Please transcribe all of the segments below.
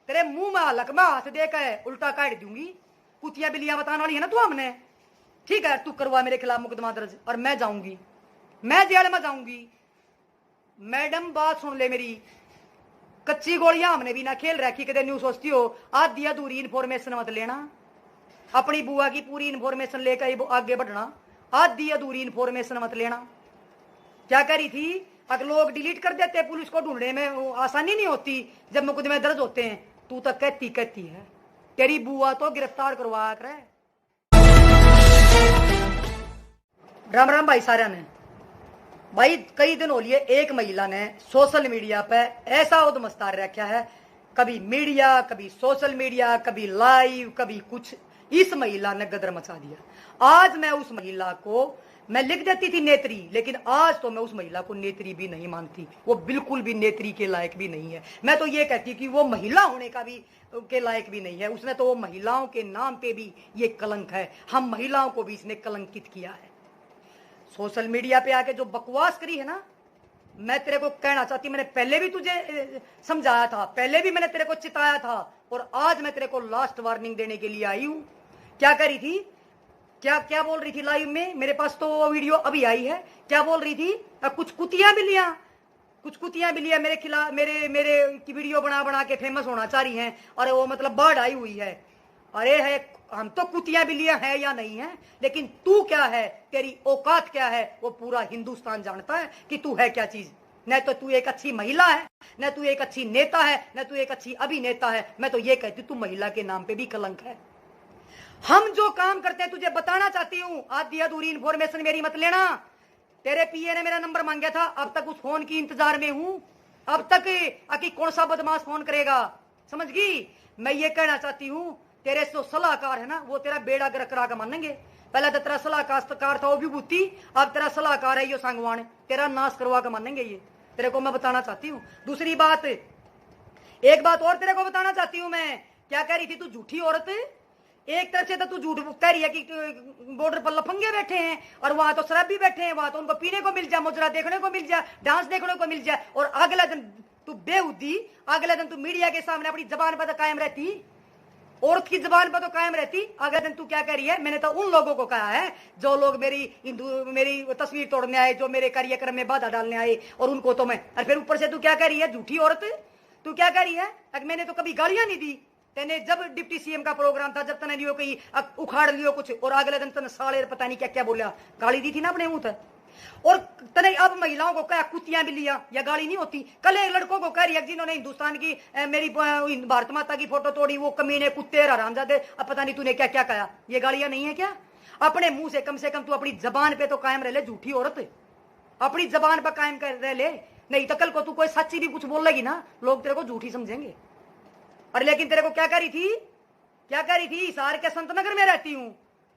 तेरे मुंह में हलक में हाथ देकर उल्टा काट दूंगी। कुतिया बिल्लियां बताने वाली है ना तू हमने। ठीक है, तू करवा मेरे खिलाफ मुकदमा दर्ज और मैं जाऊंगी, मैं जेल में जाऊंगी। मैडम बात सुन ले मेरी, कच्ची गोलियां हमने भी ना खेल रखी। कदे न्यू सोचती हो आधी अधूरी इन्फॉर्मेशन मत लेना। अपनी बुआ की पूरी इन्फॉर्मेशन लेकर आगे बढ़ना, आधी अधूरी इन्फॉर्मेशन मत लेना। क्या करी थी? अगर लोग डिलीट कर देते, पुलिस को ढूंढने में आसानी नहीं होती जब मुकदमे दर्ज होते हैं। तू तो कहती है तेरी बुआ तो गिरफ्तार करवा कर। राम राम भाई सारा ने। भाई कई दिन हो लिए एक महिला ने सोशल मीडिया पे ऐसा उद्मस्तार रखा है, कभी मीडिया, कभी सोशल मीडिया, कभी लाइव, कभी कुछ। इस महिला ने गदर मचा दिया। आज मैं उस महिला को, मैं लिख देती थी नेत्री, लेकिन आज तो मैं उस महिला को नेत्री भी नहीं मानती। वो बिल्कुल भी नेत्री के लायक भी नहीं है। मैं तो ये कहती कि वो महिला होने का भी के लायक भी नहीं है। उसने तो वो महिलाओं के नाम पे भी ये कलंक है। हम महिलाओं को भी इसने कलंकित किया है। सोशल मीडिया पे आके जो बकवास करी है ना, मैं तेरे को कहना चाहती, मैंने पहले भी तुझे समझाया था, पहले भी मैंने तेरे को चिताया था, और आज मैं तेरे को लास्ट वार्निंग देने के लिए आई हूं। क्या करी थी? क्या क्या बोल रही थी लाइव में? मेरे पास तो वो वीडियो अभी आई है। क्या बोल रही थी? कुछ कुतियां बिल्लियां मेरे खिलाफ, मेरे की वीडियो बना बना के फेमस होना चाह रही हैं। अरे वो मतलब बाढ़ आई हुई है। अरे है, हम तो कुतियां बिल्लियां है या नहीं है, लेकिन तू क्या है, तेरी औकात क्या है, वो पूरा हिंदुस्तान जानता है कि तू है क्या चीज। न तो तू एक अच्छी महिला है, न तू एक अच्छी नेता है, न तू एक अच्छी अभिनेता है। मैं तो ये कहती तू महिला के नाम पे भी कलंक है। हम जो काम करते हैं तुझे बताना चाहती हूं, आधी अधूरी इन्फॉर्मेशन मेरी मत लेना। तेरे पीए ने मेरा नंबर मांगा था, अब तक उस फोन की इंतजार में हूं। अब तक अकी कौन सा बदमाश फोन करेगा, समझ गई? मैं ये कहना चाहती हूं, तेरे जो सलाहकार है ना, वो तेरा बेड़ा गर्क करा के मानेंगे। पहले तो तेरा सलाहकार था वो विभूति, अब तेरा सलाहकार है यो सांगवान, तेरा नाश करवा के मानेंगे। ये तेरे को मैं बताना चाहती हूँ। दूसरी बात, एक बात और तेरे को बताना चाहती हूँ मैं। क्या कह रही थी तू? झूठी औरत। एक तरफ से तो तू झूठ कह रही है कि बॉर्डर पर लफंगे बैठे हैं और वहां तो शराबी बैठे हैं, वहां तो उनको पीने को मिल जाए, मुजरा देखने को मिल जाए, डांस देखने को मिल जाए, और अगले दिन तू बेहुदी, अगले दिन तू मीडिया के सामने अपनी जबान पर तो कायम रहती, औरत की जबान पर तो कायम रहती। अगले दिन तू क्या कह रही है? मैंने तो उन लोगों को कहा है जो लोग मेरी तस्वीर तोड़ने आए, जो मेरे कार्यक्रम में बाधा डालने आए, और उनको तो मैं, और फिर ऊपर से तू क्या कह रही है? झूठी औरत। तू क्या कह रही है? मैंने तो कभी गालियां नहीं दी। तेने जब डिप्टी सीएम का प्रोग्राम था, जब तने लियो कहीं उखाड़ लियो कुछ, और अगले दिन तने साले पता नहीं क्या क्या बोला, गाली दी थी ना अपने मुंह तक। और तने अब महिलाओं को क्या कुतियां बिल्लियां, या गाली नहीं होती? कल एक लड़कों को कह रही है जिन्होंने हिंदुस्तान की मेरी भारत माता की फोटो तोड़ी, वो कमीने कुत्ते हरामजादे, अब पता नहीं तूने क्या क्या कहा। ये गालियां नहीं है क्या? अपने मुंह से कम तू अपनी जबान पे तो कायम रह ले, झूठी औरत। अपनी जबान पर कायम कर रह ले, नहीं तो कल को तू कोई सच्ची भी कुछ बोल लेगी ना, लोग तेरे को झूठी समझेंगे। अरे लेकिन तेरे को क्या करी थी? क्या करी थी? हिसार के संतनगर में रहती हूं,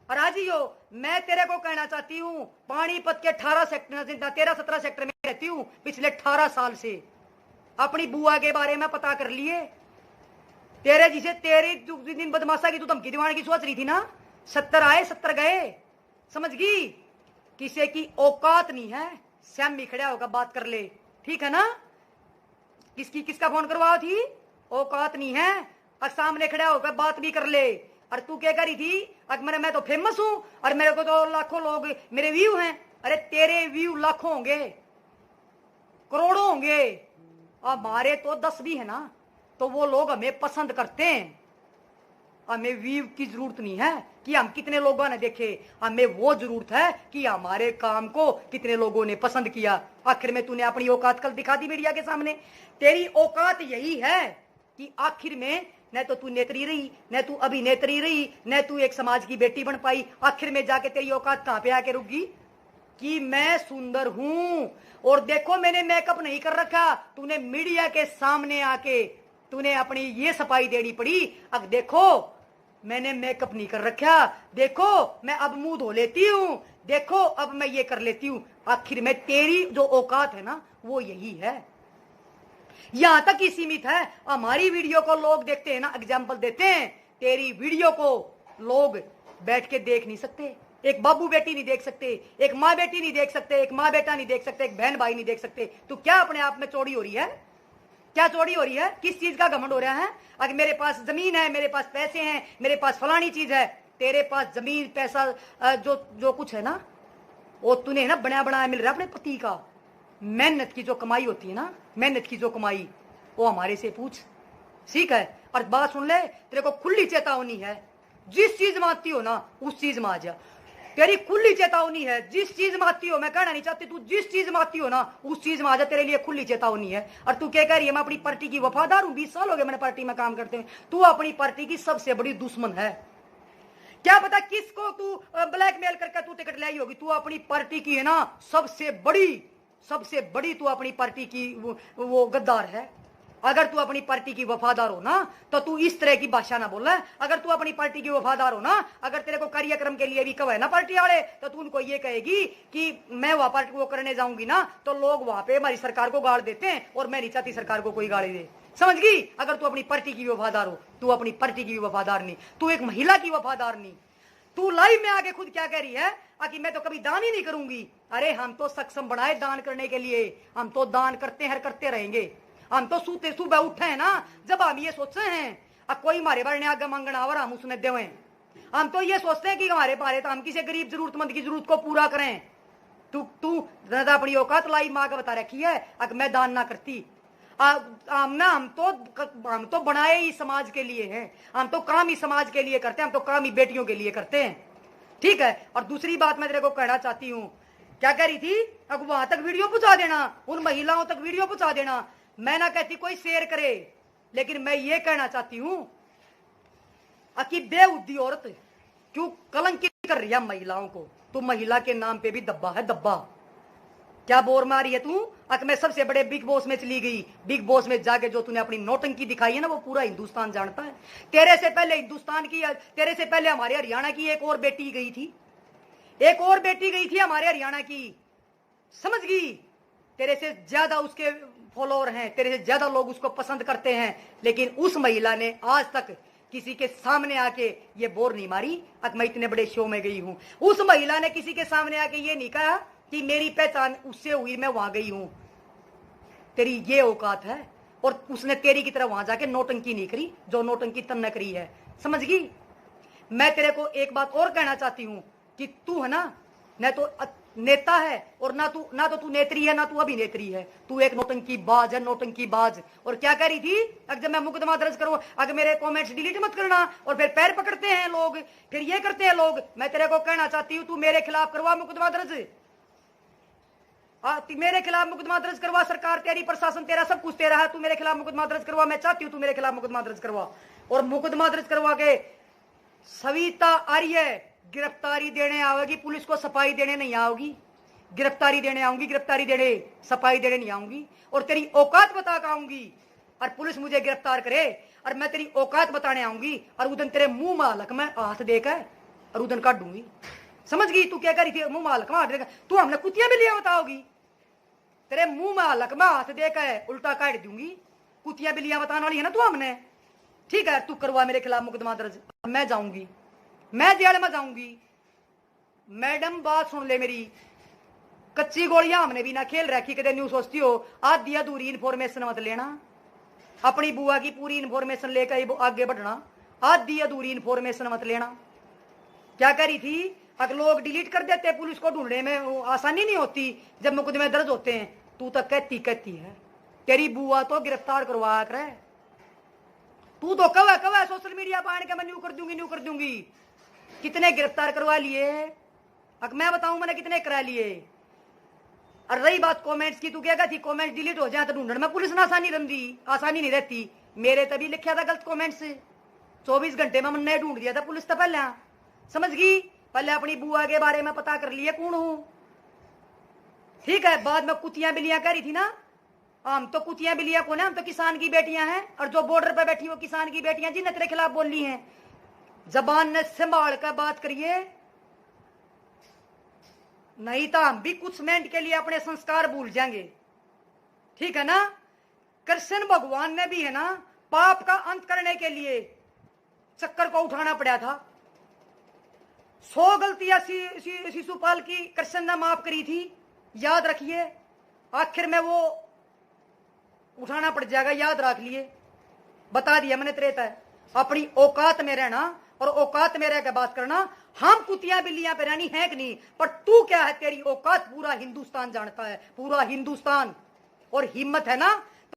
और आज ही हो, मैं तेरे को कहना चाहती हूं, पानीपत के 18 सेक्टर, 13-17 सेक्टर में रहती हूं पिछले 18 साल से। अपनी बुआ के बारे में पता कर लिए। तेरे जिसे तेरी दिन बदमाशा की तू धमकी दिवाने की सोच रही थी ना, 70 आए 70 गए, समझ गई? किसी की औकात नहीं है। श्याम भी खड़ा होगा, बात कर ले, ठीक है ना? किसका फोन करवाओ थी? औकात नहीं है, और सामने खड़ा होकर बात भी कर ले। और तू क्या करी थी? अगर मैं तो फेमस हूं और मेरे को तो लाखों लोग मेरे व्यू हैं। अरे तेरे व्यू लाखों होंगे, करोड़ों होंगे, हमारे तो 10 भी है ना, तो वो लोग हमें पसंद करते हैं। हमें व्यू की जरूरत नहीं है कि हम कितने लोगों ने देखे, हमें वो जरूरत है कि हमारे काम को कितने लोगों ने पसंद किया। आखिर में तूने अपनी औकात कल दिखा दी मीडिया के सामने। तेरी औकात यही है कि आखिर में न तो तू नेत्री रही, न तू अभिनेत्री रही, न तू एक समाज की बेटी बन पाई। आखिर में जाके तेरी औकात कहां पे आके रुकी कि मैं सुंदर हूं, और देखो मैंने मेकअप नहीं कर रखा। तूने मीडिया के सामने आके तूने अपनी ये सफाई देनी पड़ी, अब देखो मैंने मेकअप नहीं कर रखा, देखो मैं अब मुंह धो लेती हूं, देखो अब मैं ये कर लेती हूं। आखिर में तेरी जो औकात है ना, वो यही है, यहां तक ही सीमित है। हमारी वीडियो को लोग देखते हैं ना, एग्जाम्पल देते हैं, तेरी वीडियो को लोग बैठ के देख नहीं सकते। एक बाबू बेटी नहीं देख सकते, एक माँ बेटी नहीं देख सकते, एक माँ बेटा नहीं देख सकते, एक बहन भाई नहीं देख सकते। तो क्या अपने आप में चौड़ी हो रही है? क्या चोरी हो रही है? किस चीज का घमंड हो रहा है? अगर मेरे पास जमीन है, मेरे पास पैसे हैं, मेरे पास फलानी चीज है, तेरे पास जमीन पैसा जो जो कुछ है ना, वो तूने ना बनाया बनाया मिल रहा है अपने पति का। मेहनत की जो कमाई होती है ना, मेहनत की जो कमाई, वो हमारे से पूछ, ठीक है? और बात सुन ले, तेरे को खुली चेतावनी है, जिस चीज में आती हो ना उस चीज में आ जा। तेरी खुली चेतावनी है, जिस चीज में आती हो, मैं कहना नहीं चाहती, तू जिस चीज में आती हो ना उस चीज में आ जा, तेरे लिए खुली चेतावनी है। और तू क्या कह रही है? मैं अपनी पार्टी की वफादार हूं, 20 साल हो गए मैंने पार्टी में काम करते हुए। तू अपनी पार्टी की सबसे बड़ी दुश्मन है। क्या पता किसको तू ब्लैकमेल करके तू टिकट लाई होगी। तू अपनी पार्टी की है ना सबसे बड़ी तू अपनी पार्टी की वो गद्दार है। अगर तू अपनी पार्टी की वफादार हो ना तो तू इस तरह की भाषा ना बोल। अगर तू अपनी पार्टी की वफादार हो ना, अगर तेरे को कार्यक्रम के लिए भी कहे ना पार्टी वाले, तो तू उनको ये कहेगी कि मैं वहां पार्टी वो करने जाऊंगी ना तो लोग वहां पे हमारी सरकार को गाड़ देते हैं और मैं नहीं चाहती सरकार को कोई गाड़ी दे। समझ गई? अगर तू अपनी पार्टी की वफादार हो, तू अपनी पार्टी की वफादार नहीं, तू एक महिला की वफादार नहीं। तू लाइव में आके खुद क्या कह रही है कि मैं तो कभी दान ही नहीं करूंगी। अरे हम तो सक्षम बनाए दान करने के लिए, हम तो दान करते हैं, करते रहेंगे। हम तो सूते सुबह उठे हैं ना जब हम ये सोचते हैं अब कोई हमारे बारे आगे मांगना और हम उसने देवे। हम तो ये सोचते हैं कि हमारे बारे तो हम किसी गरीब जरूरतमंद की जरूरत को पूरा करें। तू तू अपनी औकात लाई माँ का बता रखी है अगर मैं दान ना करती। हम तो बनाए ही समाज के लिए हैं, हम तो काम ही समाज के लिए करते हैं, हम तो काम ही बेटियों के लिए करते हैं, ठीक है? और दूसरी बात मैं तेरे को कहना चाहती हूँ, क्या कह रही थी? अब वहां तक वीडियो पहुंचा देना, उन महिलाओं तक वीडियो पहुंचा देना। मैं ना कहती कोई शेयर करे, लेकिन मैं ये कहना चाहती हूं कि बेहुदी औरत क्यों कलंकित कर रही है महिलाओं को? तू महिला के नाम पे भी दब्बा है, दब्बा। क्या बोर मारी है तू? मैं सबसे बड़े बिग बॉस में चली गई, बिग बॉस में जाके जो तूने अपनी नौटंकी दिखाई है ना वो पूरा हिंदुस्तान जानता है। तेरे से पहले हिंदुस्तान की, तेरे से पहले हमारे हरियाणा की एक और बेटी गई थी, एक और बेटी गई थी हमारे हरियाणा की, समझ गई? तेरे से ज्यादा उसके फॉलोअर हैं, तेरे से ज्यादा लोग उसको पसंद करते हैं, लेकिन उस महिला ने आज तक किसी के सामने आके ये बोर नहीं मारी मैं इतने बड़े शो में गई हूं। उस महिला ने किसी के सामने आके ये नहीं कहा कि मेरी पहचान उससे हुई, मैं वहां गई हूं। तेरी ये औकात है, और उसने तेरी की तरह वहां जाके नौटंकी नहीं करी जो नौटंकी तन्ने करी है, समझ गई? मैं तेरे को एक बात और कहना चाहती हूं कि तू है ना, न तो नेता है और ना तो तू नेत्री है, ना तू अभिनेत्री है, तू एक नौटंकी बाज है, नौटंकी बाज। और क्या कह रही थी? अगर जब मैं मुकदमा दर्ज करूं, अगर मेरे कमेंट्स डिलीट मत करना, और फिर पैर पकड़ते हैं लोग, फिर ये करते हैं लोग। मैं तेरे को कहना चाहती हूं तू मेरे खिलाफ करवा मुकदमा दर्ज, मेरे खिलाफ मुकदमा दर्ज करवा। सरकार तेरी, प्रशासन तेरा, सब कुछ तेरा है, तू मेरे खिलाफ मुकदमा दर्ज करवा। मैं चाहती हूं तू मेरे खिलाफ मुकदमा दर्ज करवा, और मुकदमा दर्ज करवा के सविता आर्य गिरफ्तारी देने आवेगी, पुलिस को सफाई देने नहीं आओगी। गिरफ्तारी देने आऊंगी, गिरफ्तारी देने, सफाई देने नहीं आऊंगी। और तेरी औकात बता कर आऊंगी, और पुलिस मुझे गिरफ्तार करे और मैं तेरी औकात बताने आऊंगी, और उधन तेरे मुंह में हलक में हाथ देकर और उधन काट दूंगी। समझ गई? तू क्या कह रही थी? मुंह में हलक में हाथ देकर तू हमने कुतिया भी लिया बताओगी? तेरे मुंह में हलक में हाथ देकर उल्टा काट दूंगी। कुतिया भी लिया बताने वाली है ना तू हमने, ठीक है? तू करवा मेरे खिलाफ मुकदमा दर्ज, मैं जाऊंगी, मैं जेल में जाऊंगी। मैडम बात सुन ले मेरी, कच्ची गोलियां हमने भी ना खेल रखी। कदे न्यू सोचती हो आधी अधूरी इन्फॉर्मेशन मत लेना, अपनी बुआ की पूरी इन्फॉर्मेशन लेकर आगे बढ़ना, आधी अधूरी इन्फॉर्मेशन मत लेना। क्या करी थी? अगर लोग डिलीट कर देते, पुलिस को ढूंढने में आसानी नहीं होती जब मुकदमे दर्ज होते हैं। तू तो कहती है तेरी बुआ तो गिरफ्तार करवा कर, तू तो कवा सोशल मीडिया पर आने के मैं न्यू कर दूंगी। कितने गिरफ्तार करवा लिए? अब मैं बताऊं मैंने कितने करा लिए। और रही बात कमेंट्स की, तू क्या कहती कमेंट्स डिलीट हो जाए तो ढूंढने में पुलिस ने आसानी नहीं रहती। मेरे तभी लिखा था गलत कमेंट्स, 24 घंटे में मैंने ढूंढ दिया था पुलिस तो पहले, समझ गई? पहले अपनी बुआ के बारे में पता कर लिए कौन हूं, ठीक है? बाद में कुतियां बिल्लियां कह रही थी ना, हम तो कुतियां बिल्लियां कौन है? हम तो किसान की बेटियां हैं, और जो बॉर्डर पर बैठी वो किसान की बेटियां जिन्हें तेरे खिलाफ बोल ली हैं। जबान ने संभाल कर बात करिए, नहीं तो हम भी कुछ मिनट के लिए अपने संस्कार भूल जाएंगे, ठीक है ना? कृष्ण भगवान ने भी है ना पाप का अंत करने के लिए चक्कर को उठाना पड़ा था। 100 गलतियां शिशुपाल की कृष्ण ने माफ करी थी, याद रखिए। आखिर में वो उठाना पड़ जाएगा, याद रख लिए। बता दिया मैंने तेरे तय, अपनी औकात में रहना और औकात में रह के बात करना। हम कुतिया बिल्लियां पे रहनी है कि नहीं, पर तू क्या है, तेरी औकात पूरा हिंदुस्तान जानता है, पूरा हिंदुस्तान। और हिम्मत है ना